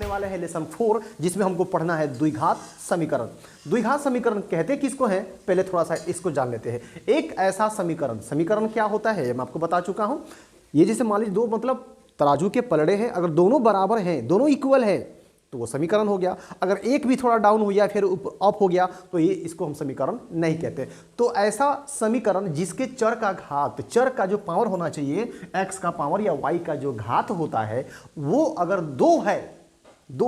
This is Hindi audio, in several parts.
करने वाले हैं लेसन 4, जिसमें हमको पढ़ना है द्विघात समीकरण। द्विघात समीकरण कहते किसको है, पहले थोड़ा सा इसको जान लेते हैं। एक ऐसा समीकरण क्या होता है मैं आपको बता चुका हूं। ये जैसे मान लीजिए दो मतलब तराजू के पलड़े हैं, अगर दोनों बराबर हैं, दोनों इक्वल है तो वो समीकरण हो गया। अगर एक भी थोड़ा डाउन हो गया फिर अप हो गया तो ये इसको हम समीकरण नहीं कहते। तो ऐसा समीकरण जिसके चर का घात, चर का जो पावर होना चाहिए, x का पावर या y का जो घात होता है, वो अगर दो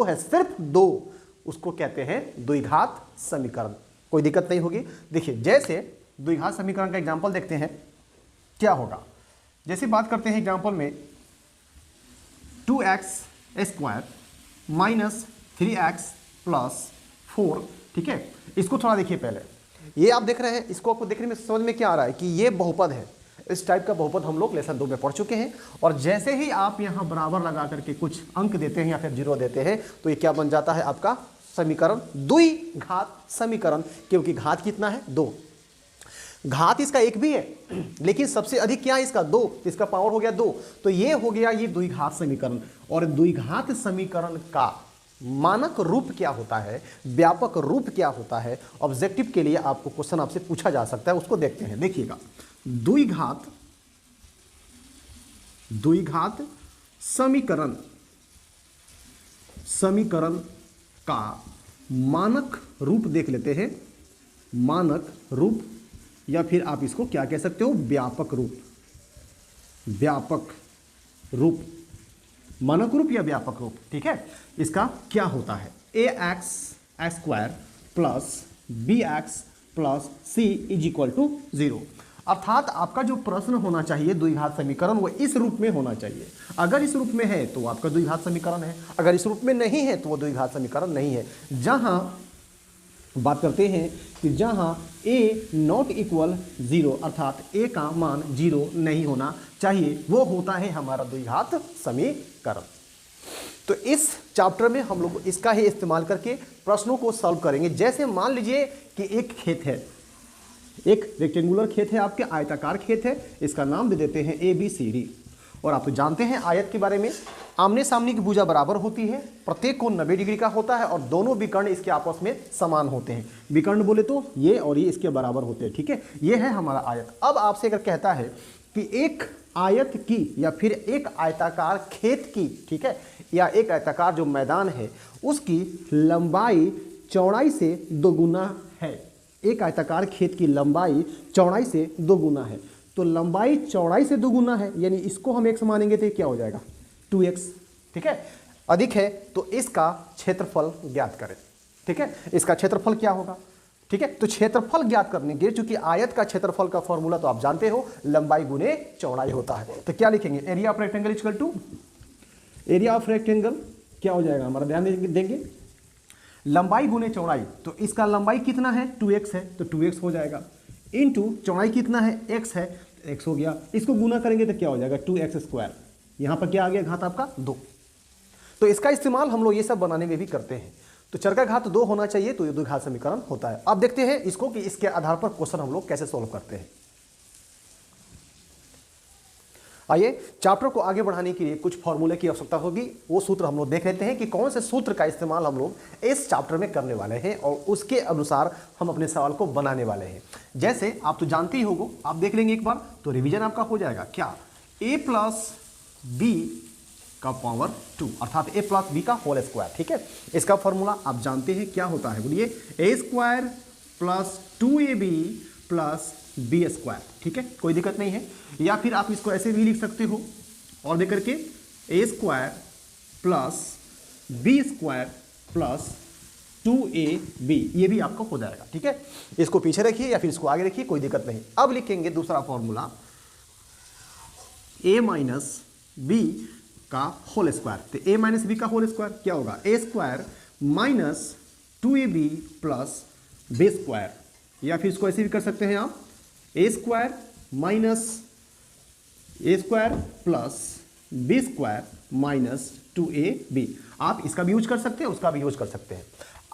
है सिर्फ दो, उसको कहते हैं द्विघात समीकरण। कोई दिक्कत नहीं होगी। देखिए जैसे द्विघात समीकरण का एग्जाम्पल देखते हैं क्या होगा। जैसे बात करते हैं एग्जाम्पल में 2x square minus 3x plus 4, ठीक है। इसको थोड़ा देखिए पहले, ये आप देख रहे हैं, इसको आपको देखने में समझ में क्या आ रहा है कि ये बहुपद है। इस टाइप का बहुपद हम लोग लेसन 2 में पढ़ चुके हैं। और जैसे ही आप यहाँ बराबर लगा करके कुछ अंक देते हैं या फिर 0 देते हैं तो ये क्या बन जाता है आपका समीकरण, द्विघात समीकरण। क्योंकि घात कितना है 2, घात इसका एक भी है लेकिन सबसे अधिक क्या है इसका 2, इसका पावर हो गया 2, तो ये हो गया ये द्विघात समीकरण। और द्विघात समीकरण का मानक रूप क्या होता है, व्यापक रूप क्या होता है, ऑब्जेक्टिव के लिए आपको क्वेश्चन आपसे पूछा जा सकता है, उसको देखते हैं। देखिएगा द्विघात समीकरण का मानक रूप देख लेते हैं। मानक रूप या फिर आप इसको क्या कह सकते हो, व्यापक रूप, मानक रूप या व्यापक रूप, ठीक है। इसका क्या होता है, ax square plus bx plus c is equal to 0। अर्थात आपका जो प्रश्न होना चाहिए द्विघात समीकरण वो इस रूप में होना चाहिए। अगर इस रूप में है तो आपका द्विघात समीकरण है, अगर इस रूप में नहीं है तो वो द्विघात समीकरण नहीं है। जहां बात करते हैं कि जहां a नॉट इक्वल 0 अर्थात a का मान 0 नहीं होना चाहिए, वो होता है हमारा द्विघात समीकरण। तो इस चैप्टर में हम लोग इसका ही इस्तेमाल करके प्रश्नों को सॉल्व करेंगे। जैसे मान लीजिए कि एक खेत है, एक रेक्टेंगुलर खेत है, आपके आयताकार खेत है, इसका नाम दे देते हैं ABCD। और आप तो जानते हैं आयत के बारे में, आमने सामने की भुजा बराबर होती है, प्रत्येक कोण 90 डिग्री का होता है और दोनों विकर्ण इसके आपस में समान होते हैं। विकर्ण बोले तो ये और ये इसके बराबर होते हैं, ठीक है। ये है हमारा आयत। अब आपसे अगर कहता है कि एक आयत की या फिर एक आयताकार खेत की, ठीक है, या एक आयताकार जो मैदान है उसकी लंबाई चौड़ाई से 2 गुना है। एक आयताकार खेत की लंबाई चौड़ाई से 2 गुना है, तो लंबाई चौड़ाई से 2 गुना है, यानी इसको हम x मानेंगे तो क्या हो जाएगा 2x, ठीक है। अधिक है तो इसका क्षेत्रफल ज्ञात करें, ठीक है। इसका क्षेत्रफल क्या होगा, ठीक है। तो क्षेत्रफल ज्ञात करने के, चूंकि आयत का क्षेत्रफल का फॉर्मूला तो आप जानते हो, लंबाई गुने चौड़ाई होता है। तो क्या लिखेंगे, area of rectangle equal to area of rectangle क्या हो जाएगा हमारा, ध्यान देंगे, लंबाई गुने चौड़ाई। तो इसका लंबाई कितना है 2x है तो 2x हो जाएगा, इनटू चौड़ाई कितना है x है, x हो गया। इसको गुना करेंगे तो क्या हो जाएगा 2x स्क्वायर। यहां पर क्या आ गया घात आपका 2। तो इसका इस्तेमाल हम लोग ये सब बनाने में भी करते हैं। तो चर का घात 2 होना चाहिए तो ये द्विघात समीकरण होता है। अब देखते हैं इसको कि इसके आधार पर क्वेश्चन हम लोग कैसे सोल्व करते हैं। आइए चैप्टर को आगे बढ़ाने के लिए कुछ फॉर्मूले की आवश्यकता होगी, वो सूत्र हम लोग देख लेते हैं कि कौन से सूत्र का इस्तेमाल हम लोग इस चैप्टर में करने वाले हैं और उसके अनुसार हम अपने सवाल को बनाने वाले हैं। जैसे आप तो जानते ही होगो, आप देख लेंगे एक बार तो रिवीजन आपका हो जाएगा। क्या, a प्लस बी का पावर 2 अर्थात a प्लस बी का होल स्क्वायर, ठीक है। इसका फॉर्मूला आप जानते हैं क्या होता है, बोलिए a square plus 2ab plus B square, ठीक है, कोई दिक्कत नहीं है। या फिर आप इसको ऐसे भी लिख सकते हो और देकर के a square plus B square plus 2ab, ये भी आपका हो जाएगा, ठीक है। इसको पीछे रखिए या फिर इसको आगे रखिए, कोई दिक्कत नहीं। अब लिखेंगे दूसरा फॉर्मूला a माइनस बी का होल स्क्वायर। तो a माइनस बी का होल स्क्वायर क्या होगा, a square minus 2ab plus B square. या फिर इसको ऐसे भी कर सकते हैं आप, a square minus a square plus B square minus 2ab। आप इसका भी यूज कर सकते हैं, उसका भी यूज कर सकते हैं।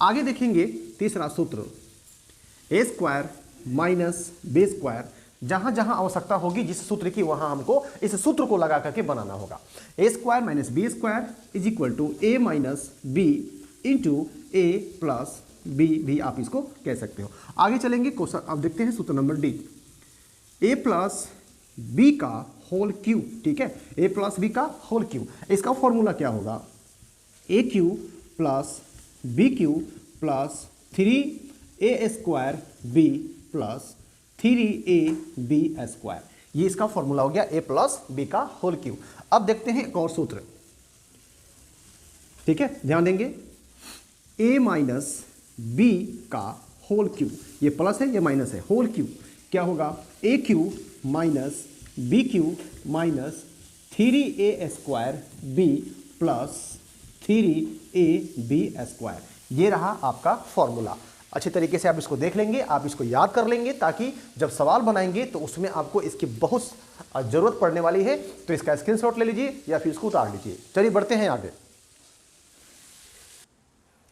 आगे देखेंगे तीसरा सूत्र, a square minus B square जहां जहां आवश्यकता होगी जिस सूत्र की, वहां हमको इस सूत्र को लगा करके बनाना होगा। A square minus B square is equal to A minus B into A plus B भी आप इसको कह सकते हो। आगे चलेंगे, क्वेश्चन अब देखते हैं सूत्र number D, A plus B का होल क्यूब, ठीक है, ए प्लस बी का होल क्यूब। इसका फॉर्मूला क्या होगा, A cube plus B cube plus 3a square B plus 3a B square, ये इसका फॉर्मूला हो गया ए प्लस बी का होल क्यूब। अब देखते हैं एक और सूत्र, ठीक है, ध्यान देंगे, a माइनस बी का होल क्यूब, ये प्लस है ये माइनस है, होल क्यूब क्या होगा, A cube minus B cube minus 3a square B plus 3a B square, ये रहा आपका फॉर्मूला। अच्छी तरीके से आप इसको देख लेंगे, आप इसको याद कर लेंगे, ताकि जब सवाल बनाएंगे तो उसमें आपको इसकी बहुत जरूरत पड़ने वाली है। तो इसका स्क्रीनशॉट ले लीजिए या फिर इसको उतार लीजिए। चलिए बढ़ते हैं आगे,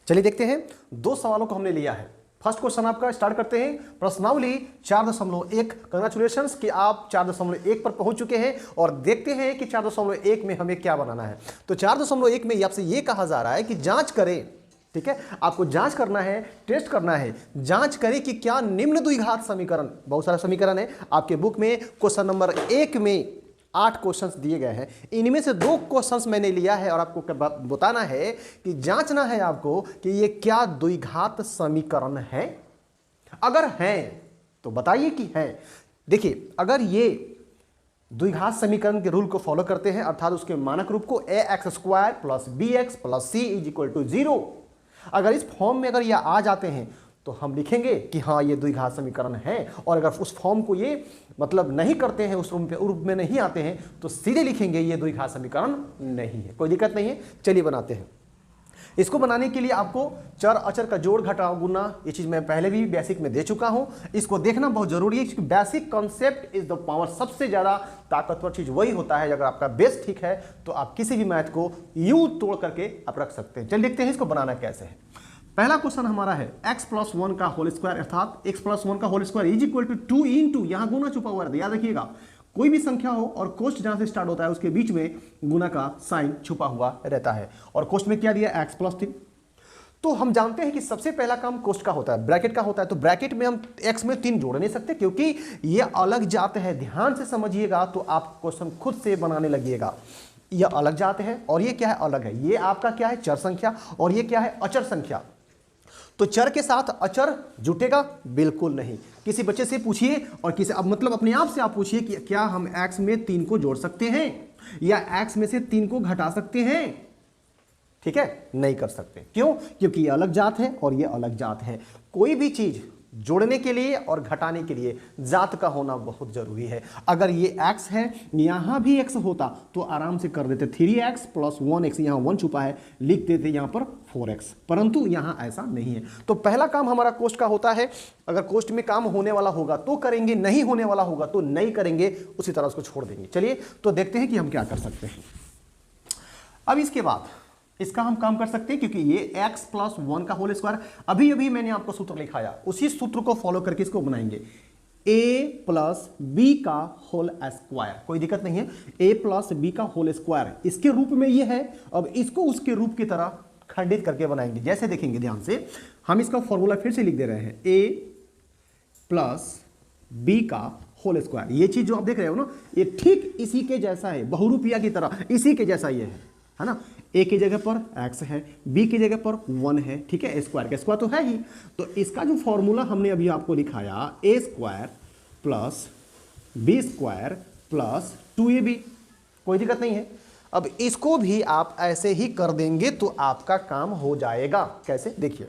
चलिए देखते हैं, 2 सवालों को हमने लिया है। फर्स्ट क्वेश्चन आपका स्टार्ट करते हैं, प्रश्नावली 4.1। कंग्रेचुलेशंस कि आप 4.1 पर पहुंच चुके हैं, और देखते हैं कि 4.1 में हमें क्या बनाना है। तो 4.1 में आपसे ये कहा जा रहा है कि जांच करें, ठीक है, आपको जांच करना है, टेस्ट करना है, जांच करें कि क्या निम्न द्विघात समीकरण, बहुत सारा समीकरण है आपके बुक में, क्वेश्चन नंबर 1 में 8 क्वेश्चंस दिए गए हैं, इनमें से 2 क्वेश्चंस मैंने लिया है और आपको बताना है कि जांचना है आपको कि ये क्या द्विघात समीकरण है। अगर है तो बताइए कि है। देखिए, अगर ये द्विघात समीकरण के रूल को फॉलो करते हैं, अर्थात उसके मानक रूप को ax square plus B X plus C is equal to 0, अगर इस फॉर्म में अगर ये आ जाते हैं तो हम लिखेंगे कि हाँ ये द्विघात समीकरण है। और अगर उस फॉर्म को ये मतलब नहीं करते हैं, उस रूप में नहीं आते हैं, तो सीधे लिखेंगे ये द्विघात समीकरण नहीं है। कोई दिक्कत नहीं है, चलिए बनाते हैं। इसको बनाने के लिए आपको चर अचर का जोड़ घटाव गुना, ये चीज मैं पहले भी बेसिक में दे चुका हूं, इसको देखना बहुत जरूरी है, क्योंकि basic concept is the power. सबसे ज्यादा ताकतवर चीज वही होता है, अगर आपका बेस ठीक है तो आप किसी भी मैथ को यूं तोड़ करके आप रख सकते हैं। चलिए देखते हैं इसको बनाना कैसे है। पहला क्वेश्चन हमारा है x प्लस 1 का होल स्क्वायर, अर्थात x प्लस 1 का whole square is equal to 2 into, यहां गुना छुपा हुआ है, याद रखिएगा, कोई भी संख्या हो और कोष्ठ जहां से स्टार्ट होता है उसके बीच में गुना का साइन छुपा हुआ रहता है। और कोष्ठ में क्या दिया, x प्लस 3। तो हम जानते हैं कि सबसे पहला काम कोष्ठ का होता है, ब्रैकेट का होता है। तो ब्रैकेट में हम x में 3 जोड़ नहीं सकते, क्योंकि ये अलग जात है। ध्यान से समझिएगा तो आप क्वेश्चन खुद से बनाने लगिएगा। यह अलग जात है और ये क्या है, अलग है। ये आपका क्या है, चर संख्या, और ये क्या है, अचर संख्या। तो चर के साथ अचर जुटेगा, बिल्कुल नहीं। किसी बच्चे से पूछिए और किसी अब मतलब अपने आप से आप पूछिए कि क्या हम x में 3 को जोड़ सकते हैं या x में से 3 को घटा सकते हैं, ठीक है, नहीं कर सकते। क्यों, क्योंकि ये अलग जात है और ये अलग जात है। कोई भी चीज जोड़ने के लिए और घटाने के लिए जात का होना बहुत जरूरी है। अगर ये x है, यहां भी x होता तो आराम से कर देते, 3x प्लस 1x, यहां 1 छुपा है, लिख देते यहां पर 4x, परंतु यहां ऐसा नहीं है। तो पहला काम हमारा कोष्ठ का होता है। अगर कोष्ठ में काम होने वाला होगा तो करेंगे, नहीं होने वाला होगा तो नहीं करेंगे, उसी तरह उसको छोड़ देंगे। चलिए तो देखते हैं कि हम क्या कर सकते हैं। अब इसके बाद इसका हम काम कर सकते हैं, क्योंकि ये x प्लस 1 का होल स्क्वायर, अभी अभी मैंने आपको सूत्र लिखाया, उसी सूत्र को फॉलो करके इसको बनाएंगे, a प्लस बी का होल स्क्वायर। कोई दिक्कत नहीं है, a प्लस बी का होल स्क्वायर इसके रूप में ये है। अब इसको उसके रूप की तरह खंडित करके बनाएंगे। जैसे देखेंगे ध्यान से, हम इसका फॉर्मूला फिर से लिख दे रहे हैं, a प्लस बी का होल स्क्वायर। ये चीज जो आप देख रहे हो ना, ये ठीक इसी के जैसा है, बहुरूपिया की तरह इसी के जैसा ये है ना। a की जगह पर x है, b की जगह पर 1 है, ठीक है, स्क्वायर का स्क्वायर तो है ही। तो इसका जो फॉर्मूला हमने अभी आपको लिखाया, a square plus B square plus 2ab, कोई दिक्कत नहीं है। अब इसको भी आप ऐसे ही कर देंगे तो आपका काम हो जाएगा। कैसे, देखिए,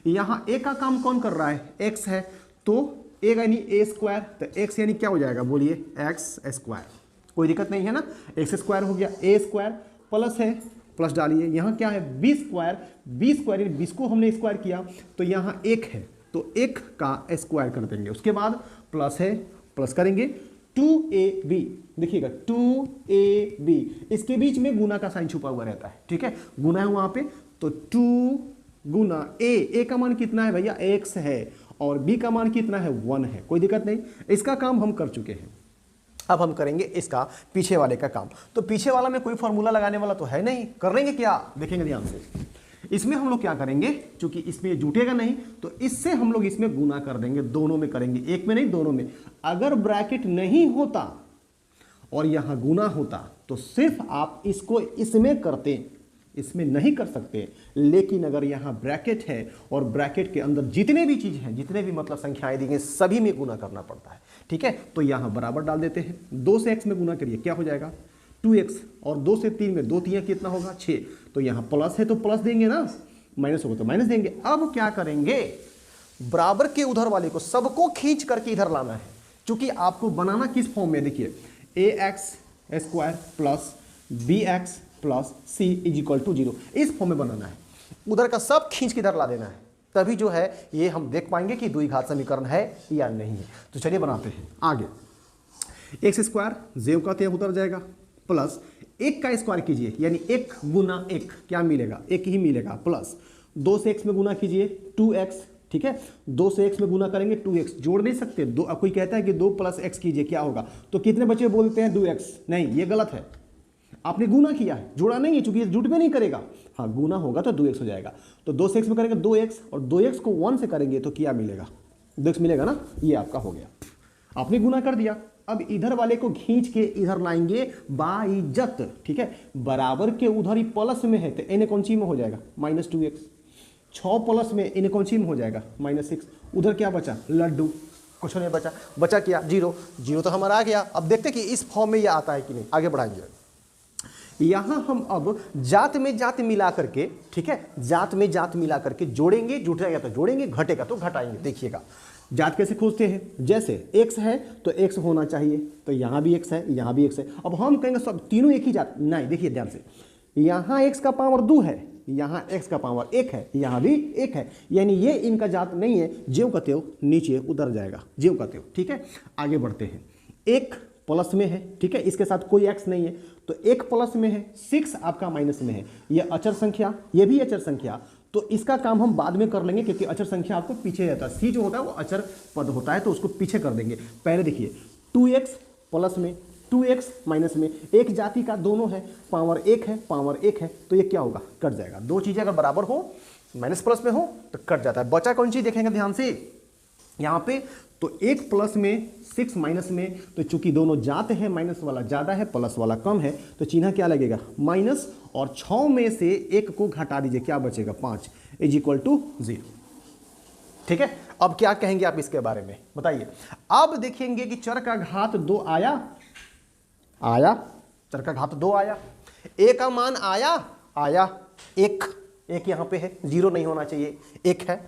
यहां a का काम कौन कर रहा है, x है, तो a यानी a स्क्वायर, तो x यानी क्या हो जाएगा, बोलिए, x स्क्वायर। कोई दिक्कत नहीं है ना, x स्क्वायर हो गया, a स्क्वायर प्लस है, प्लस डालिए, यहाँ क्या है, बी स्क्वायर, बी स्क्वायर यानी 20 को हमने स्क्वायर किया तो यहाँ 1 है, तो 1 का स्क्वायर कर देंगे। उसके बाद प्लस है, प्लस करेंगे 2ab, देखिएगा 2ab, इसके बीच में गुना का साइन छुपा हुआ रहता है, ठीक है, गुना है वहाँ पे, तो 2 गुना a का मान कितना है भैया, x है, और b का मान कितना है 1 है, कोई दिक्कत नहीं, इसका काम हम कर चुके हैं। अब हम करेंगे इसका पीछे वाले का काम। तो पीछे वाला में कोई फॉर्मूला लगाने वाला तो है नहीं, कर लेंगे क्या, देखेंगे ध्यान से। इसमें हम लोग क्या करेंगे, क्योंकि इसमें जुटेगा नहीं तो इससे हम लोग इसमें गुना कर देंगे, दोनों में करेंगे, एक में नहीं दोनों में। अगर ब्रैकेट नहीं होता और यहां गुना होता तो सिर्फ आप इसको इसमें करते, इसमें नहीं कर सकते। लेकिन अगर यहां ब्रैकेट है और ब्रैकेट के अंदर जितने भी चीज हैं, जितने भी मतलब संख्याएं दी गई, सभी में गुना करना पड़ता है, ठीक है। तो यहां बराबर डाल देते हैं, 2 से x में गुना करिए, क्या हो जाएगा 2x, और 2 से 3 में 2 3 कितना होगा 6। तो यहां प्लस है तो प्लस देंगे ना, माइनस होगा तो माइनस देंगे। अब क्या करेंगे, बराबर के उधर वाले को सबको खींच करके इधर लाना है, क्योंकि आपको बनाना किस फॉर्म में, देखिए ax² plus bx plus c is equal to 0, इस फॉर्म में बनाना है। उधर का सब खींच के इधर ला देना है, तभी जो है ये हम देख पाएंगे कि द्विघात समीकरण है या नहीं है। तो चलिए बनाते हैं आगे। x² जेव का तेव उतर जाएगा, प्लस 1 का स्क्वायर कीजिए, यानी 1 गुना 1 क्या मिलेगा, 1 ही मिलेगा, प्लस 2 से x में गुना कीजिए 2x, ठीक है। 2 से x में गुना करेंगे 2x, जोड़ नहीं सकते, दो कोई कहता है कि 2 प्लस x कीजिए क्या होगा, तो कितने बच्चे बोलते हैं 2x, नहीं ये गलत है, आपने गुना किया है, जोड़ा नहीं है, चूंकि ये जुट में नहीं करेगा, हाँ गुना होगा तो 2x हो जाएगा। तो 2 से x में करेंगे 2x, और 2x को 1 से करेंगे तो क्या मिलेगा, 2x मिलेगा ना, ये आपका हो गया, आपने गुना कर दिया। अब इधर वाले को खींच के इधर लाएंगे बाइज्जत, ठीक है। बराबर के उधर ही प्लस में है तो n कौन सी में हो जाएगा -2x, 6 प्लस में n कौन सी में हो जाएगा -6, उधर क्या बचा लड्डू, कुछ नहीं बचा, बचा क्या 0, 0 तो हमारा आ गया। अब देखते कि इस फॉर्म में ये आता है कि नहीं, आगे बढ़ाएंगे। यहां हम अब जात में जात मिला करके, ठीक है, जात में जात मिला करके जोड़ेंगे, जुटेगा तो जोड़ेंगे, घटेगा तो घटाएंगे। देखिएगा जात कैसे खोजते हैं, जैसे x है तो x होना चाहिए, तो यहां भी x है, यहां भी x है। अब हम कहेंगे सब तीनों एक ही जात, नहीं, देखिए ध्यान से, यहां x का पावर 2 है, यहां x का पावर 1 है, यहां भी 1 है, यानी ये इनका जात नहीं है, ज्यों का त्यों नीचे उतर जाएगा, ज्यों का त्यों, ठीक है। आगे बढ़ते हैं, 1 प्लस में है, ठीक है, इसके साथ कोई x नहीं है, तो 1 प्लस में है, 6 आपका माइनस में है, ये अचर संख्या, ये भी अचर संख्या, तो इसका काम हम बाद में कर लेंगे, क्योंकि अचर संख्या आपको पीछे रहता है, c जो होता है वो अचर पद होता है, तो उसको पीछे कर देंगे। पहले देखिए 2x प्लस में 2x माइनस में, एक जाति का दोनों है, पावर 1 है, पावर 1 है, तो ये क्या होगा, कट जाएगा। दो चीजें अगर बराबर हो, माइनस प्लस में हो तो कट जाता है। बचा कौन चीज देखेंगे ध्यान से यहां पे, तो 1 प्लस में 6 माइनस में, तो चूंकि दोनों जाते हैं, माइनस वाला ज्यादा है प्लस वाला कम है, तो चिन्ह क्या लगेगा माइनस, और 6 में से 1 को घटा दीजिए, क्या बचेगा 5 इज इक्वल टू 0, ठीक है। अब क्या कहेंगे आप इसके बारे में बताइए। अब देखेंगे कि चर का घात 2 आया, चर का घात 2 आया, a का मान आया 1 यहां पे है, 0 नहीं होना चाहिए, 1 है।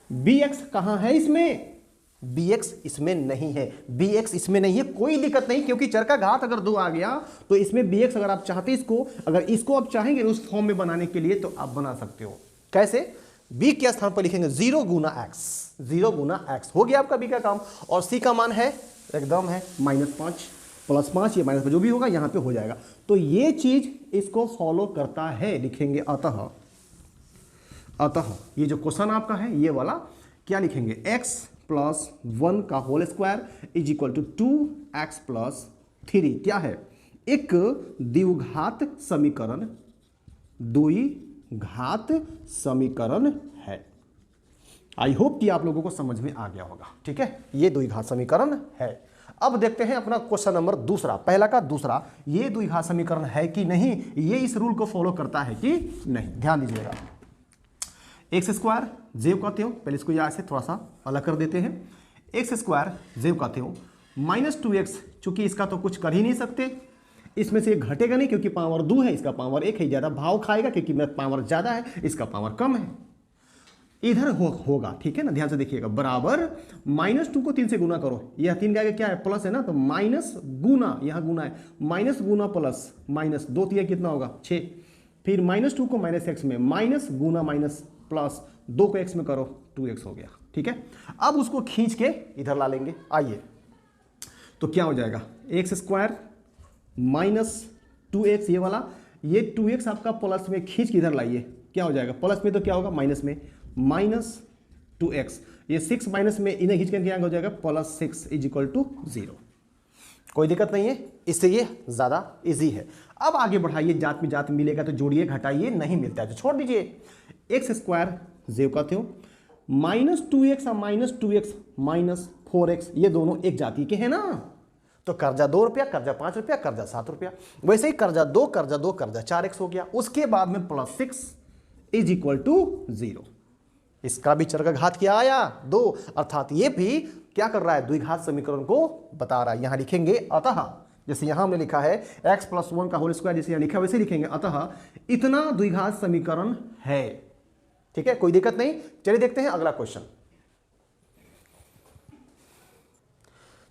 bx कहां है इसमें, bx इसमें नहीं है, bx इसमें नहीं है, कोई दिक्कत नहीं, क्योंकि चर का घात अगर 2 आ गया तो इसमें bx अगर आप चाहते इसको, अगर इसको आप चाहेंगे उस फॉर्म में बनाने के लिए तो आप बना सकते हो। कैसे, b के स्थान पर लिखेंगे 0 गुना x हो गया आपका b का काम, और c का मान है एकदम है -5 प्लस 5, ये माइनस जो भी होगा यहां पे हो जाएगा। तो ये चीज इसको फॉलो करता है, लिखेंगे अतः ये जो क्वेश्चन आपका है ये वाला क्या लिखेंगे, x प्लस 1 का whole square is equal to 2x plus 3, क्या है, एक द्विघात समीकरण है। आई होप कि आप लोगों को समझ में आ गया होगा, ठीक है, ये द्विघात समीकरण है। अब देखते हैं अपना क्वेश्चन नंबर दूसरा, पहला का दूसरा, ये द्विघात समीकरण है कि नहीं, ये इस रूल को फॉलो करता है कि नहीं, ध्यान दीजिएगा। x² जेव का त्यों, पहले इसको यहाँ से थोड़ा सा अलग कर देते हैं, x² जेव का त्यों -2x, चूंकि इसका तो कुछ कर ही नहीं सकते, इसमें से घटेगा नहीं क्योंकि पावर 2 है, इसका पावर 1 है, ज्यादा भाव खाएगा क्योंकि मेरा पावर ज्यादा है, इसका पावर कम है, इधर होगा, ठीक है ना, ध्यान से देखिएगा, बराबर -2 को 3 से गुना करो, यह 3 का क्या है प्लस है ना, तो माइनस गुना, यहां गुना है, माइनस गुना प्लस, माइनस 2 3 कितना होगा 6, फिर -2 को -x में, माइनस गुना माइनस प्लस 2 को x में करो 2x हो गया, ठीक है। अब उसको खींच के इधर ला लेंगे, आइए, तो क्या हो जाएगा x² -2x, ये वाला, ये 2x आपका प्लस में खींच के इधर लाइए, क्या हो जाएगा, प्लस में तो क्या होगा माइनस में, 2x, ये 6 माइनस में इन्हें खींच कर क्या हो जाएगा +6 इज इक्वल टू 0। कोई दिक्कत नहीं है, इससे ये ज़्यादा इजी है। अब आगे बढ़ाइए, जात में जात मिलेगा तो जोड़िए घटाइए, नहीं मिलता है तो छोड़ दीजिए। एक्स स्क्वायर जेव का थे -2x और -2x -4x ये दोनों एक जाति के हैं ना, तो कर्जा 2 रुपया, कर्जा 5 रुपया, कर्जा 7 रुपया। वैसे ही कर्जा 2 कर्जा 4x हो गया। उसके बाद में +6 इज इक्वल टू 0। इसका भी चर का घात क्या आया 2, अर्थात ये भी क्या कर रहा है द्विघात समीकरण को बता रहा है। यहां लिखेंगे अतः, जैसे यहां हमने लिखा है x + 1 का होल स्क्वायर, जैसे यहां लिखा वैसे लिखेंगे अतः इतना द्विघात समीकरण है। ठीक है, कोई दिक्कत नहीं। चलिए देखते हैं अगला क्वेश्चन।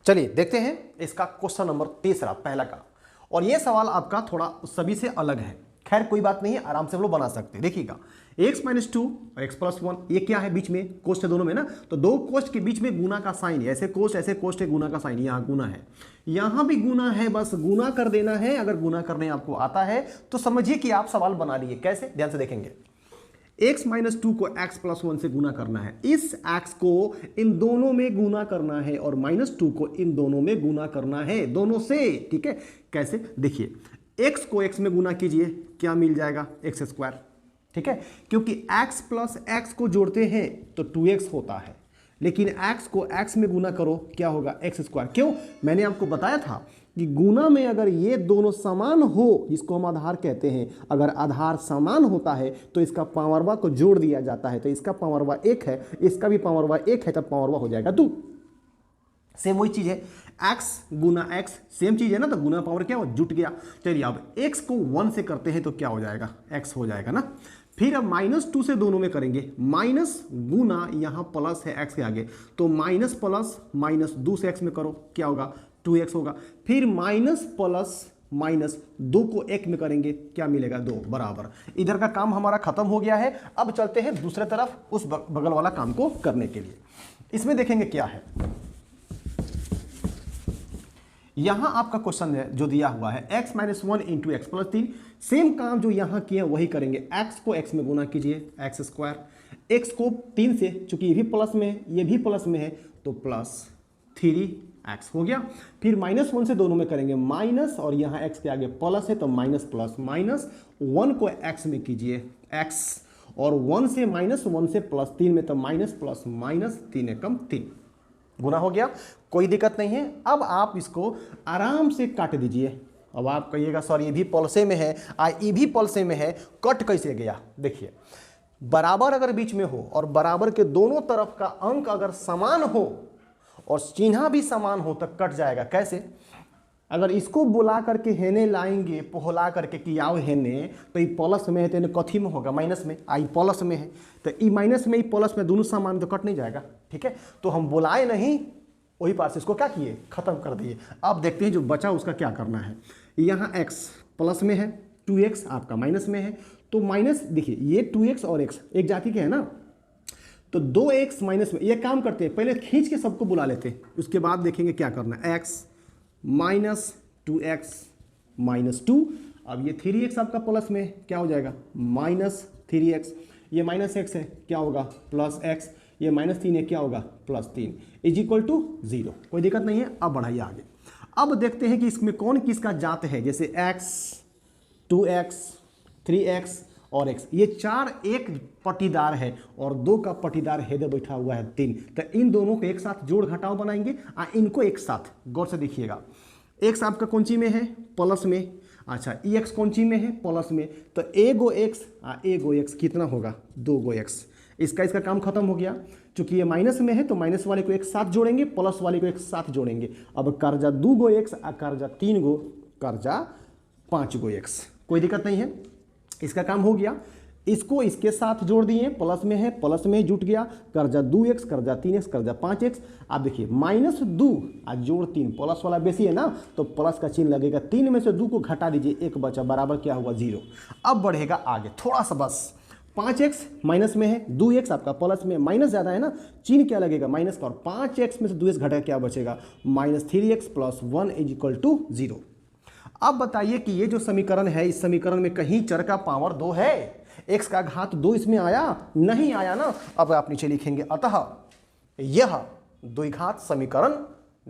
चलिए देखते हैं इसका क्वेश्चन नंबर 3 पहला का। और यह सवाल आपका थोड़ा सभी से अलग है, खैर कोई बात नहीं है, आराम से हम लोग बना सकते हैं। देखिएगा x - 2 और x + 1 ये क्या है बीच में कोष्ठ है दोनों में ना, तो दो कोष्ठ के बीच में गुना का साइन, ऐसे कोष्ठ है गुना का साइन, यहाँ गुना है, यहाँ भी गुना है, बस गुना कर देना है। अगर गुना करने आपको आता है तो समझिए कि आप सवाल बना लिए। कैसे, ध्यान से देखेंगे। x - 2 को x + 1 से गुना करना है, इस x को इन दोनों में गुना करना है और -2 को इन दोनों में गुना करना है, दोनों से। ठीक है, कैसे देखिए, x को x में गुना कीजिए, क्या मिल जाएगा x²। ठीक है, क्योंकि x + x को जोड़ते हैं तो 2x होता है, लेकिन x को x में गुना करो क्या होगा x²। क्यों, मैंने आपको बताया था कि गुना में अगर ये दोनों समान हो, जिसको हम आधार कहते हैं, अगर आधार समान होता है तो इसका पावरवा को जोड़ दिया जाता है, तो इसका पावरवा 1 है, इसका भी पावरवा 1 है, तब पावरवा हो जाएगा 2। सेम वही चीज है, x गुना x सेम चीज है ना, तो गुना पावर क्या हो जुट गया। चलिए अब x को 1 से करते हैं तो क्या हो जाएगा x हो जाएगा ना। फिर अब -2 से दोनों में करेंगे, माइनस गुना यहाँ प्लस है x के आगे, तो माइनस प्लस -2 से x में करो क्या होगा 2x होगा। फिर माइनस प्लस -2 को 1 में करेंगे क्या मिलेगा 2 बराबर। इधर का काम हमारा खत्म हो गया है। अब चलते हैं दूसरे तरफ उस बगल वाला काम को करने के लिए। इसमें देखेंगे क्या है, यहां आपका क्वेश्चन है जो दिया हुआ है x - 1 × x + 3। सेम काम जो यहां किए वही करेंगे, x को x में गुना कीजिए x², x को 3 से, चूंकि ये भी प्लस में है ये भी प्लस में है तो +3x हो गया। फिर -1 से दोनों में करेंगे माइनस, और यहाँ x के आगे प्लस है तो माइनस प्लस माइनस, 1 को x में कीजिए x, और 1 से -1 से +3 में तो माइनस प्लस माइनस 3 एकम 3 गुना हो गया। कोई दिक्कत नहीं है। अब आप इसको आराम से काट दीजिए। अब आप कहिएगा सर ये भी पलसे में है, ये भी पलसे में है, कट कैसे गया। देखिए, बराबर अगर बीच में हो और बराबर के दोनों तरफ का अंक अगर समान हो और चिन्ह भी समान हो तो कट जाएगा। कैसे, अगर इसको बुला करके हेने लाएंगे, पोहला करके कि आओ हेने, तो ये प्लस में है तो कथी में होगा माइनस में, आई प्लस में है तो ई माइनस में, ई प्लस में, दोनों समान तो कट नहीं जाएगा। ठीक है, तो हम बुलाए नहीं, वही पास इसको क्या किए खत्म कर दिए। अब देखते हैं जो बचा उसका क्या करना है। यहाँ x प्लस में है, 2x आपका माइनस में है, तो माइनस देखिए ये 2x और x एक जाति के है ना, तो 2x माइनस में। ये काम करते हैं, पहले खींच के सबको बुला लेते हैं, उसके बाद देखेंगे क्या करना है। x - 2x -2, अब ये 3x आपका प्लस में क्या हो जाएगा -3x, ये -x है क्या होगा +x, ये -3 है क्या होगा +3 इज इक्वल टू 0। कोई दिक्कत नहीं है। अब बढ़ाइए आगे। अब देखते हैं कि इसमें कौन किसका जात है, जैसे x 2x 3x और x, ये 4 एक पट्टीदार है और 2 का पट्टीदार हेदे बैठा हुआ है 3, तो इन दोनों को एक साथ जोड़ घटाव बनाएंगे। इनको एक साथ गौर से देखिएगा, x आपका कौन ची में है प्लस में, अच्छा x कौन ची में है प्लस में, तो एगो x कितना होगा 2 गो x। इसका काम खत्म हो गया। चूंकि ये माइनस में है तो माइनस वाले को एक साथ जोड़ेंगे, प्लस वाले को एक साथ जोड़ेंगे। अब कर्जा 2 गो x, कर्जा 3 गो, कर्जा 5 गो x। कोई दिक्कत नहीं है, इसका काम हो गया। इसको इसके साथ जोड़ दिए, प्लस में है, प्लस में जुट गया, कर्जा 2x, कर्जा 3x, कर्जा 5x। आप देखिए -2 जोड़ 3, प्लस वाला बेसी है ना, तो प्लस का चिन्ह लगेगा। 3 में से 2 को घटा दीजिए, 1 बचा, बराबर क्या हुआ 0। अब बढ़ेगा आगे थोड़ा सा, बस 5x माइनस में है, 2x आपका प्लस में, माइनस ज़्यादा है ना, चिन्ह क्या लगेगा माइनस का, और 5x में से 2x घटा क्या बचेगा -3x + 1 इज इक्वल टू 0। अब बताइए कि ये जो समीकरण है, इस समीकरण में कहीं चर का पावर 2 है? x का घात 2 इसमें आया? नहीं आया ना। अब आप नीचे लिखेंगे अतः यह द्विघात समीकरण